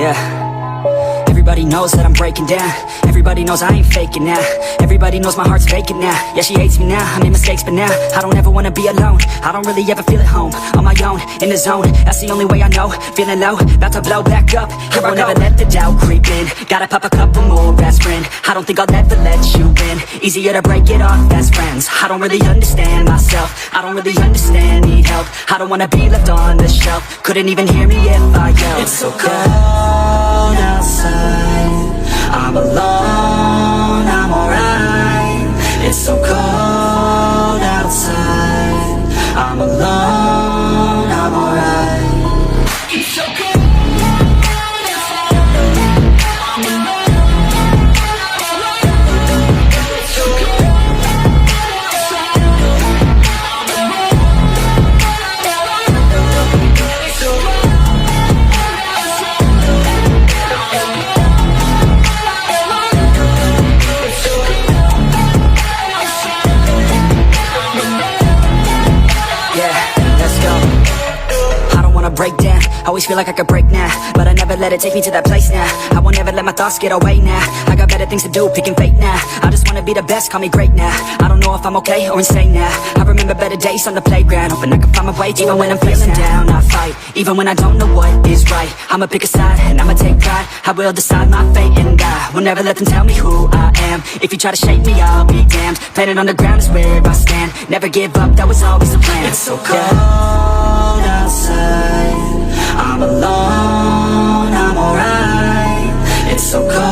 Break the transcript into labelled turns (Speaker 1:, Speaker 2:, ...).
Speaker 1: Yeah. Everybody knows that I'm breaking down. Everybody knows I ain't faking now. Everybody knows my heart's vacant now. Yeah, she hates me now, I made mistakes but now I don't ever wanna be alone. I don't really ever feel at home. On my own, in the zone, that's the only way I know. Feeling low, about to blow back up. Here I won't ever let the doubt creep in. Gotta pop a couple more aspirin. I don't think I'll ever let you in. Easier to break it off best friends. I don't really understand myself. I don't really understand, need help. I don't wanna be left on the shelf. Couldn't even hear me if I yelled. It's so cold outside, I'm alone, I'm alright. It's so cold outside, I'm alone, I'm alright. It's so cold. Break down, always feel like I could break now, but I never let it take me to that place now. I won't ever let my thoughts get away now. I got better things to do, picking fate now. I just wanna be the best, call me great now. I don't know if I'm okay or insane now. I remember better days on the playground, hoping I can find my way. Even when I'm feeling down, I fight. Even when I don't know what is right, I'ma pick a side and I'ma take pride. I will decide my fate and I will never let them tell me who I am. If you try to shake me, I'll be damned. Planet on the ground is where I stand. Never give up, that was always the plan. It's so cold outside, I'm alone, I'm alright. It's so cold